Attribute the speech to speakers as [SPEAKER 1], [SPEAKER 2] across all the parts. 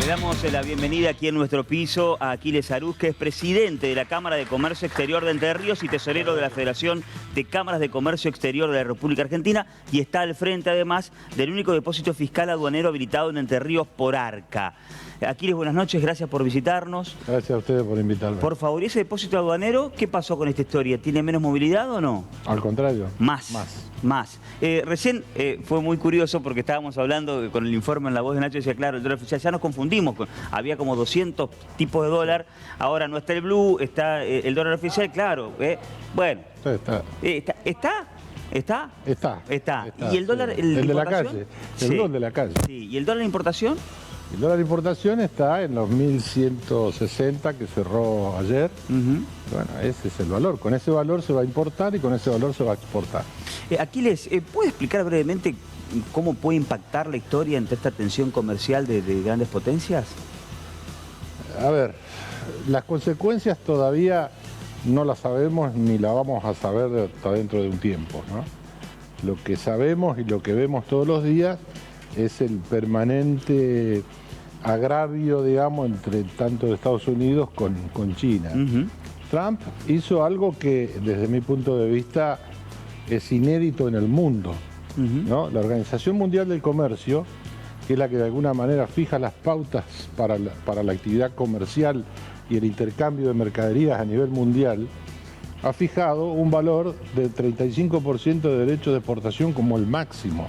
[SPEAKER 1] damos la bienvenida aquí en nuestro piso a Aquiles Arús, que es presidente de la Cámara de Comercio Exterior de Entre Ríos y tesorero de la Federación de Cámaras de Comercio Exterior de la República Argentina, y está al frente además del único depósito fiscal aduanero habilitado en Entre Ríos por ARCA. Aquiles, buenas noches, gracias por visitarnos.
[SPEAKER 2] Gracias a ustedes por invitarme.
[SPEAKER 1] Por favor, ¿y ese depósito aduanero qué pasó con esta historia? ¿Tiene menos movilidad o no?
[SPEAKER 2] Al contrario.
[SPEAKER 1] Más. Recién fue muy curioso porque estábamos hablando con el informe en La Voz de Nacho y decía, claro, el dólar oficial, ya nos confundimos, había como 200 tipos de dólar, ahora no está el blue, está el dólar oficial, claro, bueno. ¿Está? ¿Y el dólar?
[SPEAKER 2] Sí. El de la calle, el dólar de la calle.
[SPEAKER 1] Sí. ¿Y el dólar de importación?
[SPEAKER 2] El dólar de importación está en los 1160 que cerró ayer. Bueno, ese es el valor. Con ese valor se va a importar y con ese valor se va a exportar.
[SPEAKER 1] Aquiles, ¿puede explicar brevemente cómo puede impactar la historia entre esta tensión comercial de grandes potencias?
[SPEAKER 2] A ver, las consecuencias todavía no las sabemos ni las vamos a saber hasta dentro de un tiempo, ¿no? Lo que sabemos y lo que vemos todos los días es el permanente agravio, digamos, entre tanto de Estados Unidos con China. Trump hizo algo que, desde mi punto de vista, es inédito en el mundo, ¿no? La Organización Mundial del Comercio, que es la que de alguna manera fija las pautas para la actividad comercial y el intercambio de mercaderías a nivel mundial, ha fijado un valor del 35% de derechos de exportación como el máximo.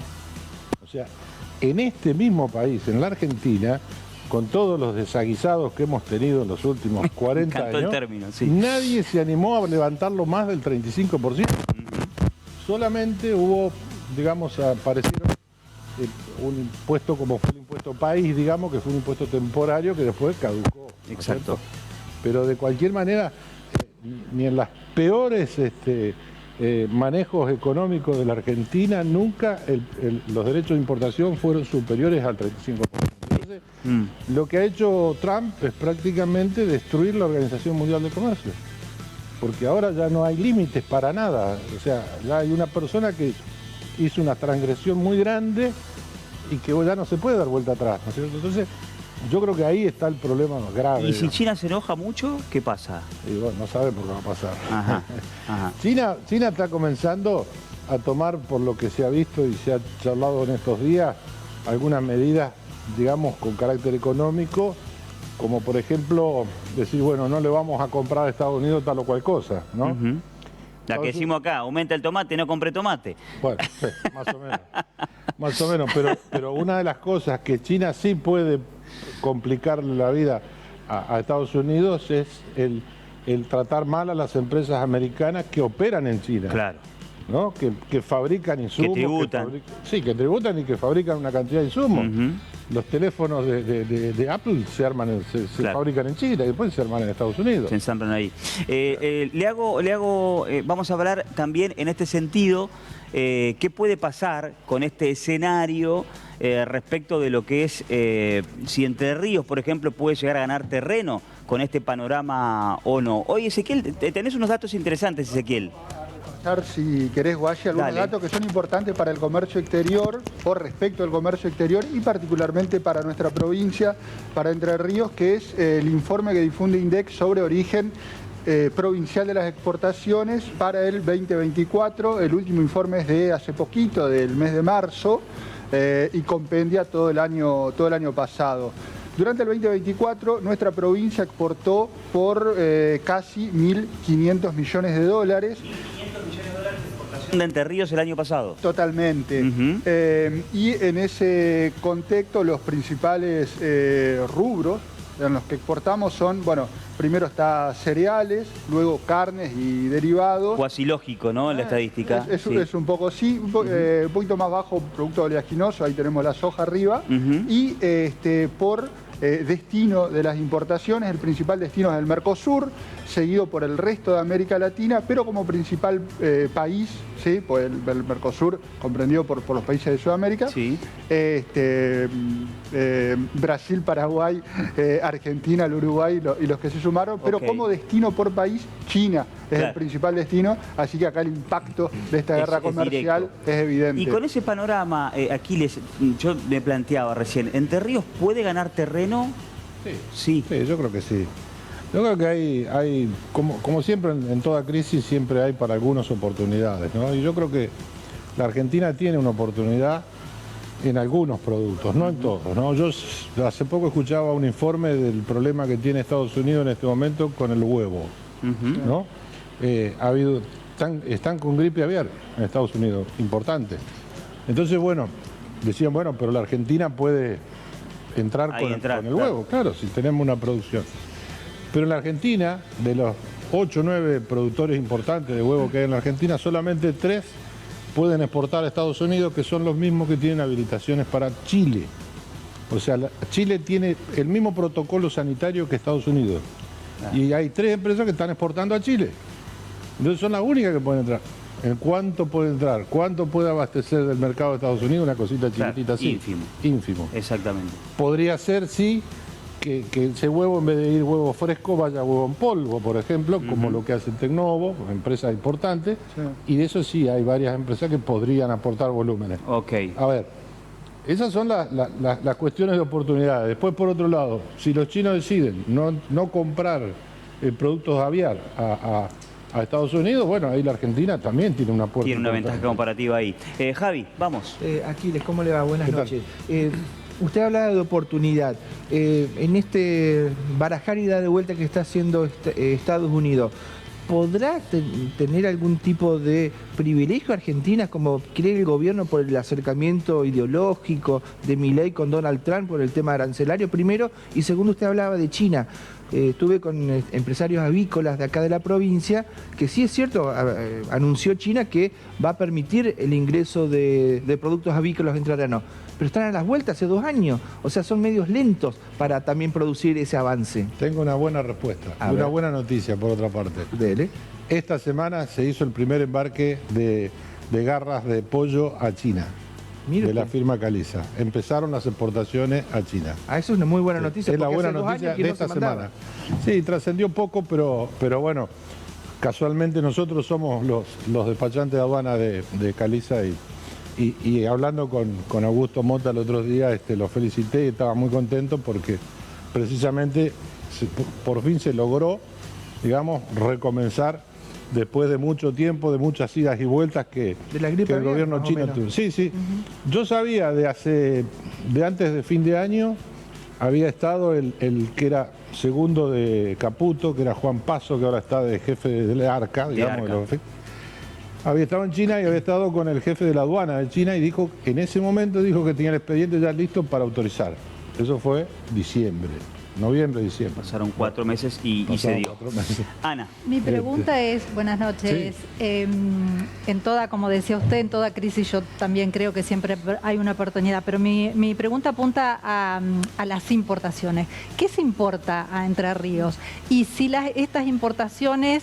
[SPEAKER 2] O sea, en este mismo país, en la Argentina, con todos los desaguisados que hemos tenido en los últimos 40 años,
[SPEAKER 1] el término, sí.
[SPEAKER 2] Nadie se animó a levantarlo más del 35%. Solamente hubo, digamos, aparecieron un impuesto como fue el impuesto país, digamos, que fue un impuesto temporario que después caducó.
[SPEAKER 1] Exacto.
[SPEAKER 2] Pero de cualquier manera, ni en las peores manejos económicos de la Argentina, nunca los derechos de importación fueron superiores al 35%. Entonces, lo que ha hecho Trump es prácticamente destruir la Organización Mundial de Comercio. Porque ahora ya no hay límites para nada. O sea, ya hay una persona que hizo una transgresión muy grande y que ya no se puede dar vuelta atrás, ¿no es cierto? Entonces, yo creo que ahí está el problema más grave.
[SPEAKER 1] ¿Y si China se enoja mucho, qué pasa?
[SPEAKER 2] Y bueno, no sabemos qué va a pasar.
[SPEAKER 1] Ajá.
[SPEAKER 2] China está comenzando a tomar, por lo que se ha visto y se ha charlado en estos días, algunas medidas, digamos, con carácter económico, como por ejemplo decir, bueno, no le vamos a comprar a Estados Unidos tal o cual cosa, ¿no?
[SPEAKER 1] La que decimos acá, aumenta el tomate, no compre tomate.
[SPEAKER 2] Bueno, sí, más o menos, pero una de las cosas que China sí puede complicarle la vida a Estados Unidos es el tratar mal a las empresas americanas que operan en China.
[SPEAKER 1] Claro.
[SPEAKER 2] ¿No? Que fabrican insumos.
[SPEAKER 1] Que tributan.
[SPEAKER 2] Que tributan y que fabrican una cantidad de insumos. Los teléfonos de Apple se fabrican en China y después se arman en Estados Unidos.
[SPEAKER 1] Se ensamblan ahí. Vamos a hablar también en este sentido, qué puede pasar con este escenario respecto de lo que es, si Entre Ríos, por ejemplo, puede llegar a ganar terreno con este panorama o no. Oye, Ezequiel, tenés unos datos interesantes, Ezequiel.
[SPEAKER 3] Si querés, Guashi, algunos datos que son importantes para el comercio exterior o respecto al comercio exterior y particularmente para nuestra provincia, para Entre Ríos, que es el informe que difunde INDEC sobre origen provincial de las exportaciones para el 2024. El último informe es de hace poquito, del mes de marzo, y compendia todo el año pasado. Durante el 2024, nuestra provincia exportó por casi 1.500 millones de dólares.
[SPEAKER 1] De Entre Ríos el año pasado.
[SPEAKER 3] Totalmente. Y en ese contexto, los principales rubros en los que exportamos son, bueno, primero está cereales, luego carnes y derivados.
[SPEAKER 1] Cuasi lógico, ¿no? En la estadística.
[SPEAKER 3] Es un poco sí, un poquito más bajo producto oleaginoso, ahí tenemos la soja arriba. Y por destino de las importaciones, el principal destino es el Mercosur, seguido por el resto de América Latina, pero como principal país, ¿sí? Pues el Mercosur comprendido por los países de Sudamérica,
[SPEAKER 1] sí.
[SPEAKER 3] Brasil, Paraguay, Argentina, el Uruguay y los que se sumaron, pero como destino por país, China es el principal destino, así que acá el impacto de esta guerra comercial es evidente.
[SPEAKER 1] Y con ese panorama, Aquiles, yo me planteaba recién, ¿Entre Ríos puede ganar terreno Sí.
[SPEAKER 2] Sí, yo creo que sí. Yo creo que hay como siempre en toda crisis, siempre hay para algunos oportunidades, ¿no? Y yo creo que la Argentina tiene una oportunidad en algunos productos, no en todos, ¿no? Yo hace poco escuchaba un informe del problema que tiene Estados Unidos en este momento con el huevo, ¿no? Están con gripe aviar en Estados Unidos, importante. Entonces, bueno, decían, bueno, pero la Argentina puede entrar con el huevo, claro, si tenemos una producción. Pero en la Argentina, de los 8 o 9 productores importantes de huevo que hay en la Argentina, solamente 3 pueden exportar a Estados Unidos, que son los mismos que tienen habilitaciones para Chile. O sea, Chile tiene el mismo protocolo sanitario que Estados Unidos. Y hay 3 empresas que están exportando a Chile. Entonces son las únicas que pueden entrar. ¿En cuánto puede entrar? ¿Cuánto puede abastecer del mercado de Estados Unidos? Una cosita chiquitita así.
[SPEAKER 1] Ínfimo.
[SPEAKER 2] Ínfimo.
[SPEAKER 1] Exactamente.
[SPEAKER 2] Podría ser, sí, que ese huevo, en vez de ir huevo fresco, vaya huevo en polvo, por ejemplo, como lo que hace Tecnovo, empresa importante. Sí. Y de eso sí, hay varias empresas que podrían aportar volúmenes.
[SPEAKER 1] Ok.
[SPEAKER 2] A ver, esas son las cuestiones de oportunidades. Después, por otro lado, si los chinos deciden no comprar productos aviar a Estados Unidos, bueno, ahí la Argentina también tiene una puerta.
[SPEAKER 1] Tiene una ventaja comparativa ahí. Javi, vamos.
[SPEAKER 4] Aquiles, ¿cómo le va? Buenas noches. Usted hablaba de oportunidad. En este barajar y dar de vuelta que está haciendo Estados Unidos, ¿podrá tener algún tipo de privilegio Argentina, como cree el gobierno, por el acercamiento ideológico de Milei con Donald Trump por el tema arancelario, primero? Y segundo, usted hablaba de China. Estuve con empresarios avícolas de acá de la provincia, que sí es cierto, anunció China que va a permitir el ingreso de productos avícolas entrerrianos, pero están a las vueltas hace 2 años, o sea, son medios lentos para también producir ese avance.
[SPEAKER 2] Tengo una buena respuesta, una buena noticia por otra parte.
[SPEAKER 4] Dele.
[SPEAKER 2] Esta semana se hizo el primer embarque de garras de pollo a China. De la firma Caliza. Empezaron las exportaciones a China.
[SPEAKER 4] Eso es una muy buena noticia.
[SPEAKER 2] Es la buena noticia de esta semana. Sí, trascendió poco, pero bueno, casualmente nosotros somos los despachantes de aduana de Caliza y hablando con Augusto Mota el otro día, lo felicité y estaba muy contento porque precisamente por fin se logró, digamos, recomenzar después de mucho tiempo, de muchas idas y vueltas que el gobierno chino tuvo. Sí, sí. Yo sabía de antes de fin de año, había estado el que era segundo de Caputo, que era Juan Paso, que ahora está de jefe de ARCA, digamos. Había estado en China y había estado con el jefe de la aduana de China y dijo, en ese momento dijo que tenía el expediente ya listo para autorizar. Eso fue diciembre. Noviembre, diciembre.
[SPEAKER 1] Pasaron 4 meses y se dio.
[SPEAKER 2] 4 meses.
[SPEAKER 1] Ana.
[SPEAKER 5] Mi pregunta es, buenas noches, sí. En toda, como decía usted, en toda crisis yo también creo que siempre hay una oportunidad, pero mi pregunta apunta a las importaciones. ¿Qué se importa a Entre Ríos? Y si estas importaciones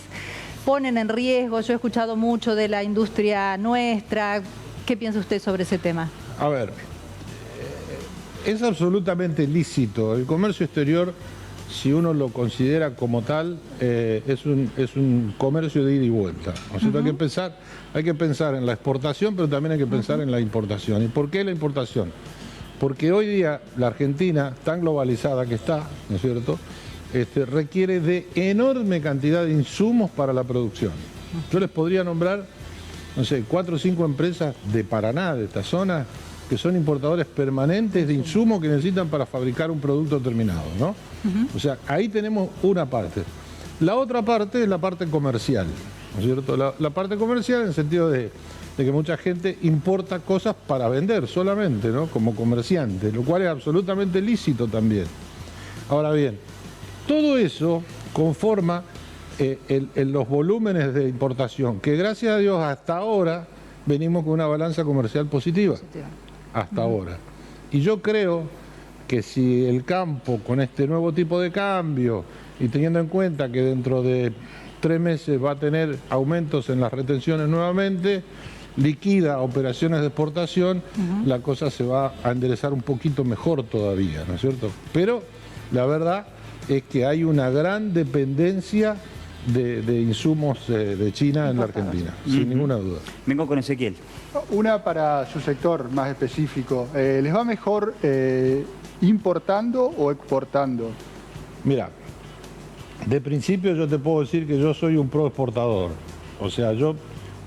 [SPEAKER 5] ponen en riesgo, yo he escuchado mucho de la industria nuestra, ¿qué piensa usted sobre ese tema?
[SPEAKER 2] A ver, es absolutamente lícito. El comercio exterior, si uno lo considera como tal, es un comercio de ida y vuelta. O sea, hay que pensar en la exportación, pero también hay que pensar en la importación. ¿Y por qué la importación? Porque hoy día la Argentina, tan globalizada que está, ¿no es cierto?, requiere de enorme cantidad de insumos para la producción. Yo les podría nombrar, no sé, 4 o 5 empresas de Paraná, de esta zona, que son importadores permanentes de insumos que necesitan para fabricar un producto terminado, ¿no? O sea, ahí tenemos una parte. La otra parte es la parte comercial, ¿no es cierto? La parte comercial en el sentido de que mucha gente importa cosas para vender solamente, ¿no? Como comerciante, lo cual es absolutamente lícito también. Ahora bien, todo eso conforma los volúmenes de importación, que gracias a Dios hasta ahora venimos con una balanza comercial positiva. Hasta ahora. Y yo creo que si el campo, con este nuevo tipo de cambio, y teniendo en cuenta que dentro de 3 meses va a tener aumentos en las retenciones nuevamente, liquida operaciones de exportación, la cosa se va a enderezar un poquito mejor todavía, ¿no es cierto? Pero la verdad es que hay una gran dependencia de insumos de China en la Argentina, sin ninguna duda.
[SPEAKER 1] Vengo con Ezequiel.
[SPEAKER 3] Una para su sector más específico. ¿Les va mejor importando o exportando?
[SPEAKER 2] Mira, de principio yo te puedo decir que yo soy un pro exportador. O sea, yo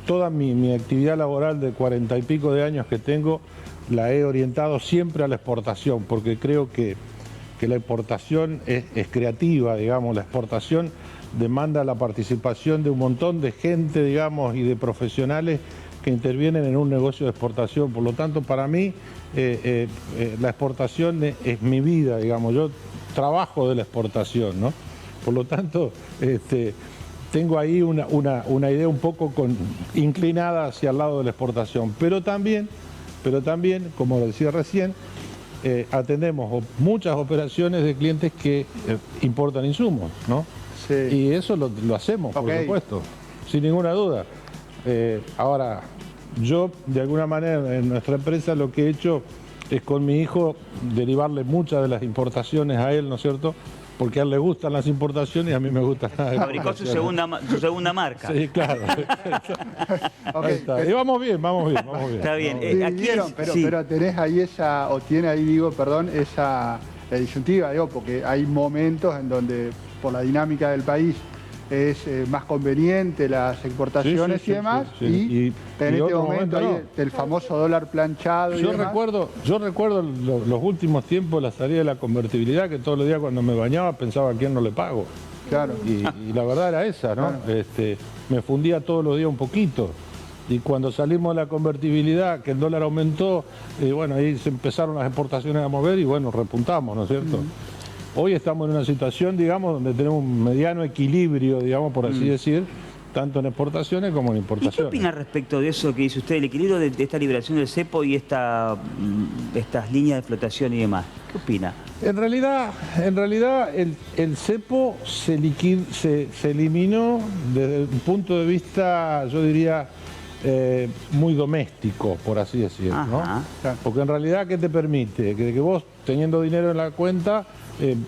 [SPEAKER 2] toda mi actividad laboral de 40 y pico de años que tengo la he orientado siempre a la exportación, porque creo que la exportación es creativa, digamos, la exportación demanda la participación de un montón de gente, digamos, y de profesionales que intervienen en un negocio de exportación. Por lo tanto, para mí, la exportación es mi vida, digamos, yo trabajo de la exportación, ¿no? Por lo tanto, tengo ahí una idea un poco inclinada hacia el lado de la exportación, pero también, como decía recién, atendemos muchas operaciones de clientes que importan insumos, ¿no? Sí. Y eso lo hacemos, por supuesto, sin ninguna duda. Ahora, yo de alguna manera en nuestra empresa lo que he hecho es con mi hijo derivarle muchas de las importaciones a él, ¿no es cierto? Porque a él le gustan las importaciones y a mí me gustan las
[SPEAKER 1] Fabricó su segunda marca.
[SPEAKER 2] Sí, claro. Ahí está. Y vamos bien.
[SPEAKER 1] Está bien.
[SPEAKER 3] Pero tenés ahí tiene ahí, digo, perdón, esa disyuntiva, digo, porque hay momentos en donde por la dinámica del país es más conveniente las exportaciones y demás, y en este momento ahí, el famoso dólar planchado y demás.
[SPEAKER 2] Yo recuerdo los últimos tiempos, la salida de la convertibilidad, que todos los días cuando me bañaba pensaba a quién no le pago.
[SPEAKER 3] Claro.
[SPEAKER 2] Y la verdad era esa, ¿no? Claro. Me fundía todos los días un poquito. Y cuando salimos de la convertibilidad, que el dólar aumentó, bueno, ahí se empezaron las exportaciones a mover y bueno, repuntamos, ¿no es cierto? Hoy estamos en una situación, digamos, donde tenemos un mediano equilibrio, digamos, por así decir, tanto en exportaciones como en importaciones.
[SPEAKER 1] ¿Y qué opina respecto de eso que dice usted, el equilibrio de esta liberación del cepo y estas líneas de flotación y demás? ¿Qué opina?
[SPEAKER 2] En realidad el cepo se eliminó desde un punto de vista, yo diría, muy doméstico, por así decir, ¿no? Porque en realidad, ¿qué te permite? Que vos, teniendo dinero en la cuenta,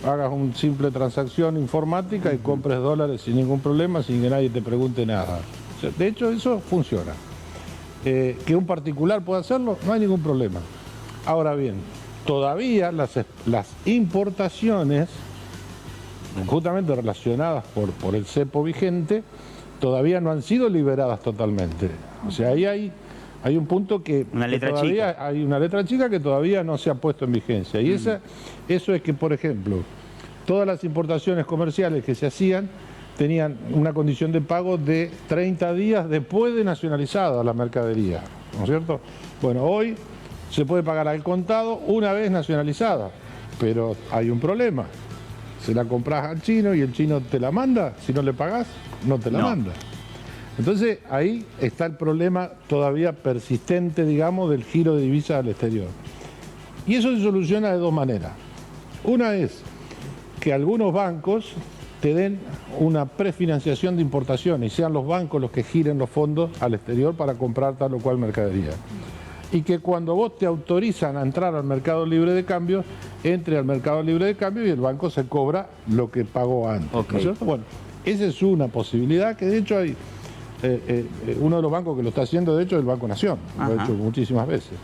[SPEAKER 2] hagas una simple transacción informática y compres dólares sin ningún problema, sin que nadie te pregunte nada. O sea, de hecho, eso funciona. Que un particular pueda hacerlo, no hay ningún problema. Ahora bien, todavía las importaciones, justamente relacionadas por el cepo vigente, todavía no han sido liberadas totalmente. O sea, ahí hay un punto que hay una letra chica que todavía no se ha puesto en vigencia. Y eso es que, por ejemplo, todas las importaciones comerciales que se hacían tenían una condición de pago de 30 días después de nacionalizada la mercadería, ¿no es cierto? Bueno, hoy se puede pagar al contado una vez nacionalizada, pero hay un problema. Se la compras al chino y el chino te la manda, si no le pagás, no te la manda. Entonces ahí está el problema todavía persistente, digamos, del giro de divisas al exterior. Y eso se soluciona de dos maneras. Una es que algunos bancos te den una prefinanciación de importación y sean los bancos los que giren los fondos al exterior para comprar tal o cual mercadería. Y que cuando vos te autorizan a entrar al mercado libre de cambio, entre al mercado libre de cambio y el banco se cobra lo que pagó antes. ¿No es cierto? Bueno, esa es una posibilidad que de hecho hay... uno de los bancos que lo está haciendo, de hecho, es el Banco Nación. Lo ha hecho muchísimas veces.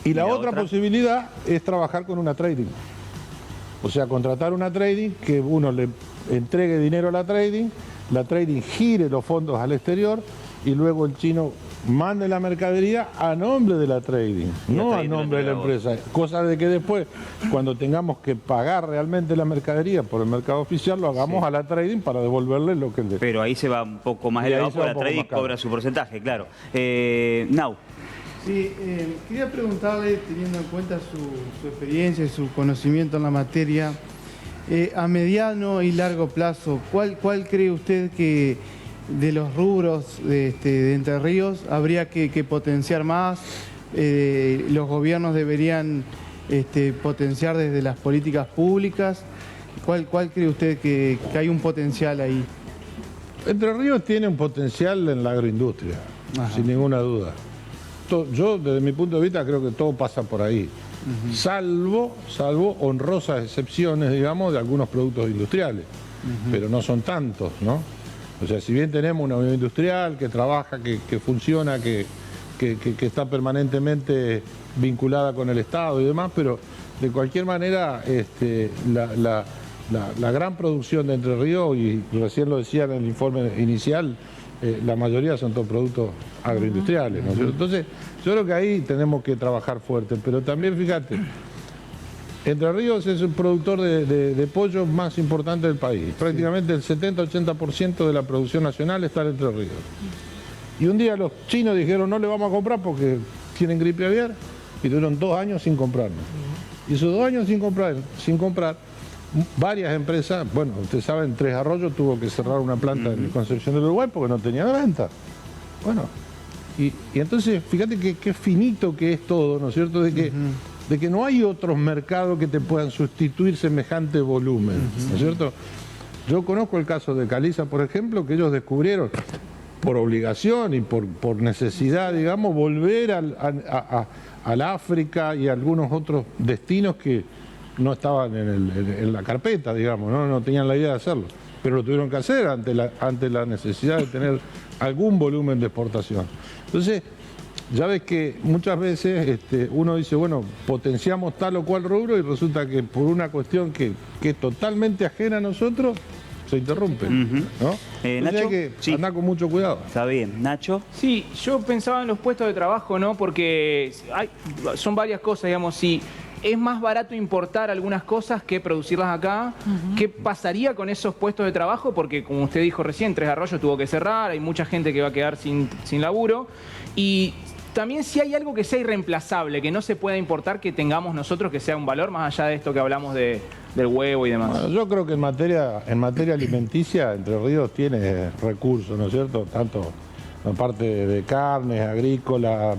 [SPEAKER 2] Y la otra posibilidad es trabajar con una trading. O sea, contratar una trading, que uno le entregue dinero a la trading gire los fondos al exterior y luego el chino mande la mercadería a nombre de la trading, no a nombre de la empresa. Cosa de que después, cuando tengamos que pagar realmente la mercadería por el mercado oficial, lo hagamos a la trading para devolverle lo que le...
[SPEAKER 1] Pero ahí se va un poco más elevado, porque la trading cobra su porcentaje, claro. Nau.
[SPEAKER 6] Sí, quería preguntarle, teniendo en cuenta su experiencia y su conocimiento en la materia, a mediano y largo plazo, ¿cuál cree usted que de los rubros de Entre Ríos habría que potenciar más? ¿Los gobiernos deberían potenciar desde las políticas públicas? ¿Cuál cree usted que hay un potencial ahí?
[SPEAKER 2] Entre Ríos tiene un potencial en la agroindustria, sin ninguna duda. Yo, desde mi punto de vista, creo que todo pasa por ahí. Salvo honrosas excepciones, digamos, de algunos productos industriales. Pero no son tantos, ¿no? O sea, si bien tenemos una unidad industrial que trabaja, que funciona, que está permanentemente vinculada con el Estado y demás, pero de cualquier manera, la gran producción de Entre Ríos, y recién lo decía en el informe inicial, la mayoría son todos productos agroindustriales, ¿no es cierto? Entonces, yo creo que ahí tenemos que trabajar fuerte, pero también fíjate, Entre Ríos es el productor de pollo más importante del país. Prácticamente el 70-80% de la producción nacional está en Entre Ríos. Y un día los chinos dijeron, no le vamos a comprar porque tienen gripe aviar, y tuvieron 2 años sin comprarnos. Y esos 2 años sin comprar, varias empresas, bueno, ustedes saben, Tres Arroyos tuvo que cerrar una planta en Concepción del Uruguay porque no tenía venta. Bueno, y entonces, fíjate qué finito que es todo, ¿no es cierto? De que no hay otros mercados que te puedan sustituir semejante volumen, ¿no es cierto? Yo conozco el caso de Caliza, por ejemplo, que ellos descubrieron, por obligación y por necesidad, digamos, volver al África y a algunos otros destinos que no estaban en la carpeta, digamos, no tenían la idea de hacerlo, pero lo tuvieron que hacer ante la necesidad de tener algún volumen de exportación. Entonces, ya ves que muchas veces uno dice, bueno, potenciamos tal o cual rubro y resulta que por una cuestión que es totalmente ajena a nosotros, se interrumpe, ¿no?
[SPEAKER 1] Nacho,
[SPEAKER 2] hay que andar con mucho cuidado.
[SPEAKER 1] Está bien. Nacho.
[SPEAKER 7] Sí, yo pensaba en los puestos de trabajo, ¿no? Porque son varias cosas, digamos, si es más barato importar algunas cosas que producirlas acá, ¿qué pasaría con esos puestos de trabajo? Porque, como usted dijo recién, Tres Arroyos tuvo que cerrar, hay mucha gente que va a quedar sin laburo, y también si hay algo que sea irreemplazable, que no se pueda importar, que tengamos nosotros, que sea un valor más allá de esto que hablamos del huevo y demás.
[SPEAKER 2] Bueno, yo creo que en materia alimenticia Entre Ríos tiene recursos, ¿no es cierto? Tanto la parte de carnes, agrícola,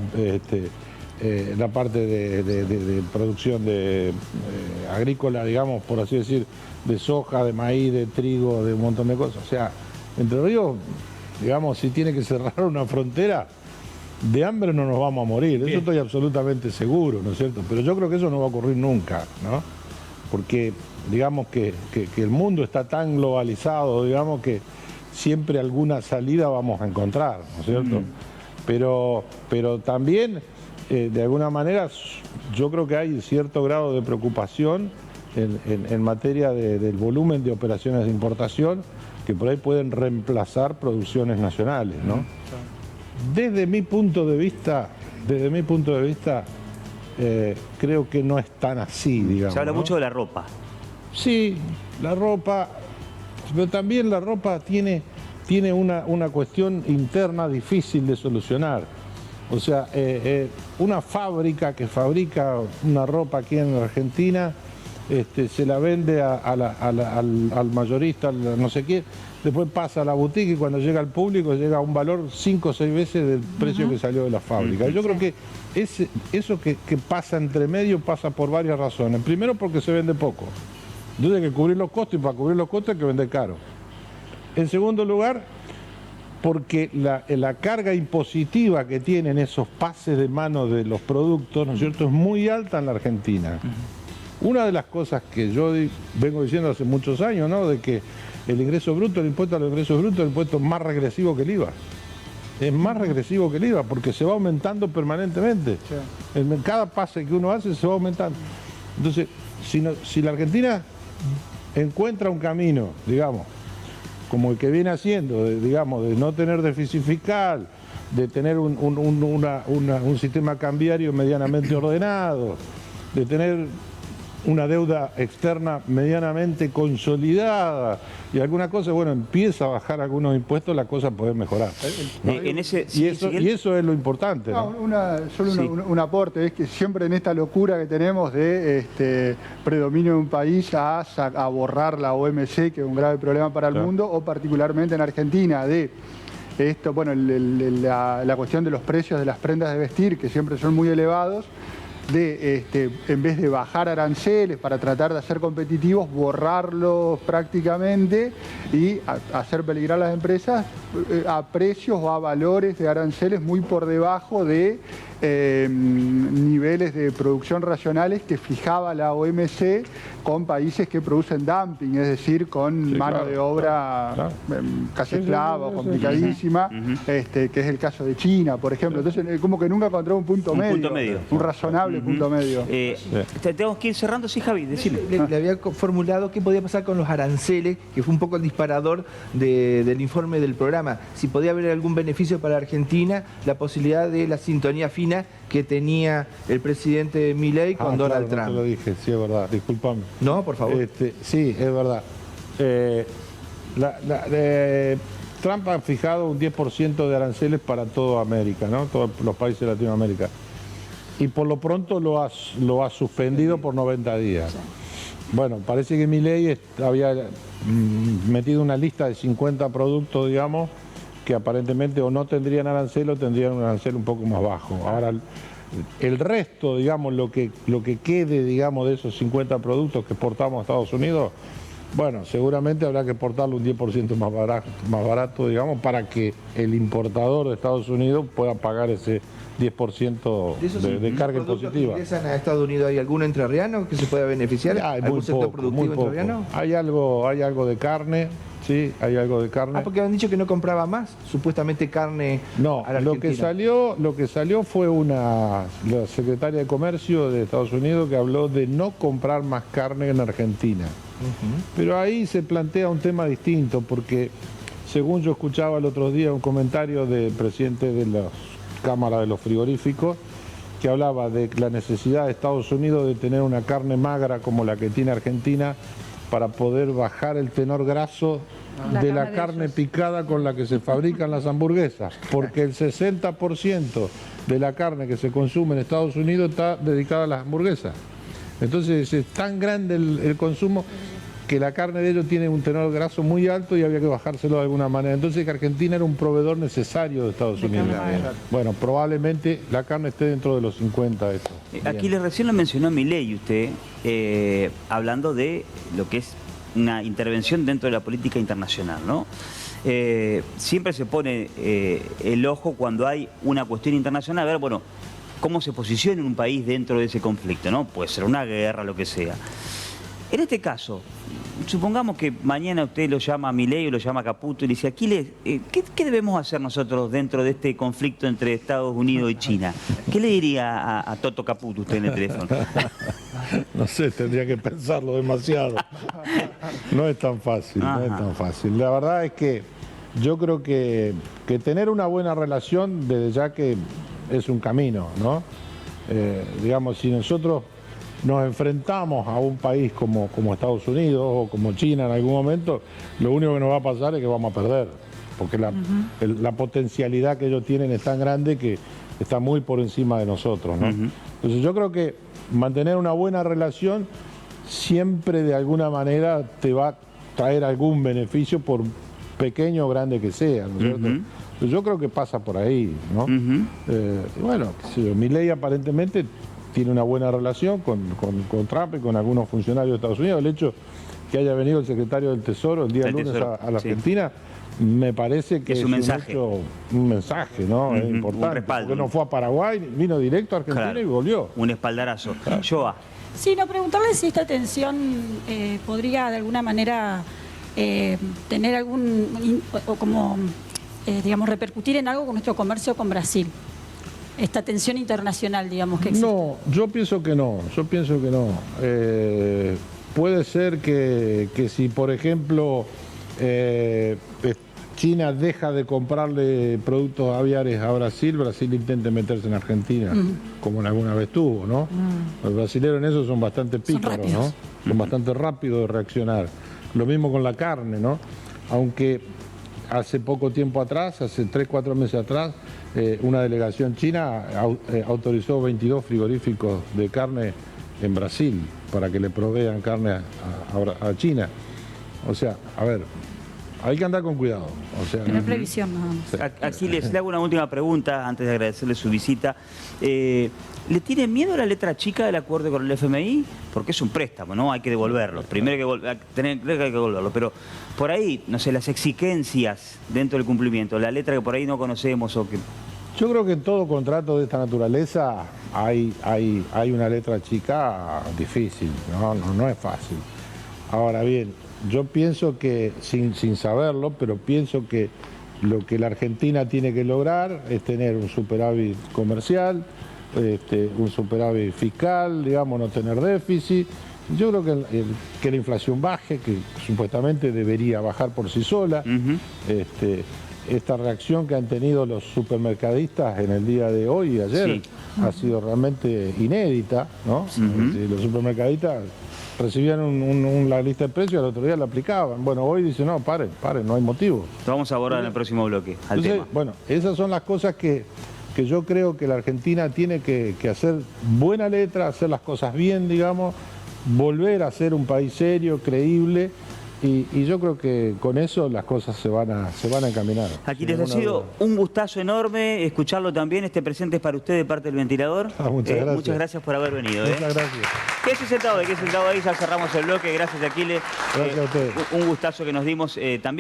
[SPEAKER 2] la parte de producción agrícola, digamos, por así decir, de soja, de maíz, de trigo, de un montón de cosas. O sea, Entre Ríos, digamos, si tiene que cerrar una frontera, de hambre no nos vamos a morir, eso estoy absolutamente seguro, ¿no es cierto? Pero yo creo que eso no va a ocurrir nunca, ¿no? Porque digamos que el mundo está tan globalizado, digamos que siempre alguna salida vamos a encontrar, ¿no es cierto? Pero también, de alguna manera, yo creo que hay cierto grado de preocupación en materia del volumen de operaciones de importación que por ahí pueden reemplazar producciones nacionales, ¿no? Desde mi punto de vista, creo que no es tan así, digamos.
[SPEAKER 1] Se habla
[SPEAKER 2] ¿no?
[SPEAKER 1] mucho de la ropa.
[SPEAKER 2] Sí, la ropa, pero también la ropa tiene una cuestión interna difícil de solucionar. O sea, una fábrica que fabrica una ropa aquí en Argentina, se la vende al mayorista, al no sé qué, después pasa a la boutique y cuando llega al público llega a un valor 5 o 6 veces del precio que salió de la fábrica. Yo creo que eso que pasa entre medio pasa por varias razones. Primero, porque se vende poco. Entonces hay que cubrir los costos y para cubrir los costos hay que vender caro. En segundo lugar, porque la carga impositiva que tienen esos pases de mano de los productos, ¿no es cierto?, es muy alta en la Argentina. Una de las cosas que yo vengo diciendo hace muchos años, ¿no?, de que el ingreso bruto, el impuesto a los ingresos brutos, es el impuesto más regresivo que el IVA. Es más regresivo que el IVA porque se va aumentando permanentemente. Sí. Cada pase que uno hace se va aumentando. Entonces, si la Argentina encuentra un camino, digamos, como el que viene haciendo, digamos, de no tener déficit fiscal, de tener un sistema cambiario medianamente ordenado, de tener una deuda externa medianamente consolidada y alguna cosa, bueno, empieza a bajar algunos impuestos, la cosa puede mejorar, ¿no? Y eso es lo importante, ¿no?
[SPEAKER 3] Un aporte, es que siempre en esta locura que tenemos de predominio de un país a borrar la OMC, que es un grave problema para el mundo, o particularmente en Argentina, de esto, bueno, la cuestión de los precios de las prendas de vestir, que siempre son muy elevados, en vez de bajar aranceles para tratar de hacer competitivos, borrarlos prácticamente y hacer peligrar a las empresas a precios o a valores de aranceles muy por debajo de niveles de producción racionales que fijaba la OMC con países que producen dumping, es decir, con mano de obra casi esclava, complicadísima, que es el caso de China, por ejemplo. Entonces, como que nunca encontró un punto medio, un razonable el punto medio.
[SPEAKER 1] Tenemos que ir cerrando, sí, Javi, decime.
[SPEAKER 4] Le había formulado qué podía pasar con los aranceles, que fue un poco el disparador del informe del programa. Si podía haber algún beneficio para Argentina, la posibilidad de la sintonía fina que tenía el presidente Milei con Donald Trump.
[SPEAKER 2] No te lo dije, sí, es verdad, discúlpame.
[SPEAKER 4] No, por favor.
[SPEAKER 2] Sí, es verdad. Trump ha fijado un 10% de aranceles para toda América, ¿no? Todos los países de Latinoamérica. Y por lo pronto lo ha suspendido por 90 días. Bueno, parece que Milei había metido una lista de 50 productos, digamos, que aparentemente o no tendrían arancel o tendrían un arancel un poco más bajo. Ahora, el resto, digamos, lo que quede, digamos, de esos 50 productos que exportamos a Estados Unidos, bueno, seguramente habrá que exportarlo un 10% más barato, digamos, para que el importador de Estados Unidos pueda pagar ese 10% de carga impositiva.
[SPEAKER 4] Que ingresan a Estados Unidos, ¿hay alguno entrerriano que se pueda beneficiar? ¿Algún sector productivo entrerriano?
[SPEAKER 2] Hay algo de carne, sí, hay algo de carne.
[SPEAKER 4] Porque han dicho que no compraba más, supuestamente carne a la Argentina.
[SPEAKER 2] Lo que salió fue la secretaria de Comercio de Estados Unidos que habló de no comprar más carne en Argentina. Pero ahí se plantea un tema distinto, porque según yo escuchaba el otro día un comentario del presidente de la Cámara de los Frigoríficos, que hablaba de la necesidad de Estados Unidos de tener una carne magra como la que tiene Argentina para poder bajar el tenor graso de la carne picada con la que se fabrican las hamburguesas, porque el 60% de la carne que se consume en Estados Unidos está dedicada a las hamburguesas. Entonces es tan grande el consumo que la carne de ellos tiene un tenor graso muy alto y había que bajárselo de alguna manera. Entonces que Argentina era un proveedor necesario de Estados Unidos. Bueno, probablemente la carne esté dentro de los 50 eso.
[SPEAKER 1] Aquí recién lo mencionó Milei usted, hablando de lo que es una intervención dentro de la política internacional, ¿no? Siempre se pone el ojo cuando hay una cuestión internacional, a ver, bueno, cómo se posiciona un país dentro de ese conflicto, ¿no? Puede ser una guerra, lo que sea. En este caso, supongamos que mañana usted lo llama a Milei o lo llama a Caputo y le dice, Aquiles, ¿qué debemos hacer nosotros dentro de este conflicto entre Estados Unidos y China? ¿Qué le diría a Toto Caputo usted en el teléfono?
[SPEAKER 2] No sé, tendría que pensarlo demasiado. No es tan fácil, no es tan fácil. La verdad es que yo creo que tener una buena relación, desde ya que es un camino, ¿no? Digamos, si nosotros nos enfrentamos a un país como Estados Unidos o como China en algún momento, lo único que nos va a pasar es que vamos a perder, porque la potencialidad que ellos tienen es tan grande que está muy por encima de nosotros, ¿no? Entonces yo creo que mantener una buena relación siempre de alguna manera te va a traer algún beneficio, por pequeño o grande que sea, ¿no es cierto? Yo creo que pasa por ahí, ¿no? Bueno, Milei aparentemente tiene una buena relación con Trump y con algunos funcionarios de Estados Unidos. El hecho que haya venido el secretario del Tesoro el día lunes a la Argentina, me parece que es un mensaje, ¿no? Es importante. Un respaldo. Porque no fue a Paraguay, vino directo a Argentina y volvió.
[SPEAKER 1] Un espaldarazo. Joa.
[SPEAKER 8] Sí, no, preguntarle si esta tensión podría de alguna manera tener algún, o como, digamos, repercutir en algo con nuestro comercio con Brasil. Esta tensión internacional, digamos, que existe.
[SPEAKER 2] No, yo pienso que no, puede ser que si, por ejemplo, China deja de comprarle productos aviares a Brasil, Brasil intente meterse en Argentina, como alguna vez tuvo, ¿no? Los brasileños en eso son bastante pícaros, ¿no? Son bastante rápidos de reaccionar. Lo mismo con la carne, ¿no? Aunque hace poco tiempo atrás, hace 3-4 meses atrás, una delegación china autorizó 22 frigoríficos de carne en Brasil para que le provean carne a China. O sea, a ver, hay que andar con cuidado. O sea,
[SPEAKER 8] tener previsión, nada más.
[SPEAKER 1] Aquí le hago una última pregunta antes de agradecerle su visita. ¿Le tiene miedo a la letra chica del acuerdo con el FMI? Porque es un préstamo, ¿no? Hay que devolverlo. Primero hay que devolverlo. Pero por ahí, no sé, las exigencias dentro del cumplimiento, la letra que por ahí no conocemos o que...
[SPEAKER 2] Yo creo que en todo contrato de esta naturaleza hay una letra chica difícil, no es fácil. Ahora bien, yo pienso que, sin saberlo, pero pienso que lo que la Argentina tiene que lograr es tener un superávit comercial, un superávit fiscal, digamos, no tener déficit. Yo creo que la inflación baje, que supuestamente debería bajar por sí sola. Esta reacción que han tenido los supermercadistas en el día de hoy y ayer ha sido realmente inédita, ¿no? Los supermercadistas recibían la lista de precios y al otro día la aplicaban. Bueno, hoy dicen, no, paren, no hay motivo.
[SPEAKER 1] Lo vamos a abordar en el próximo bloque, al tema.
[SPEAKER 2] Bueno, esas son las cosas que yo creo que la Argentina tiene que hacer buena letra, hacer las cosas bien, digamos, volver a ser un país serio, creíble, y yo creo que con eso las cosas se van a encaminar.
[SPEAKER 1] Aquiles, ha sido un gustazo enorme escucharlo también. Este presente es para usted de parte del Ventilador.
[SPEAKER 2] Muchas gracias.
[SPEAKER 1] Muchas gracias por haber venido.
[SPEAKER 2] Muchas gracias.
[SPEAKER 1] Quédese sentado ahí, ya cerramos el bloque. Gracias, Aquiles.
[SPEAKER 2] Gracias a ustedes.
[SPEAKER 1] Un gustazo que nos dimos también.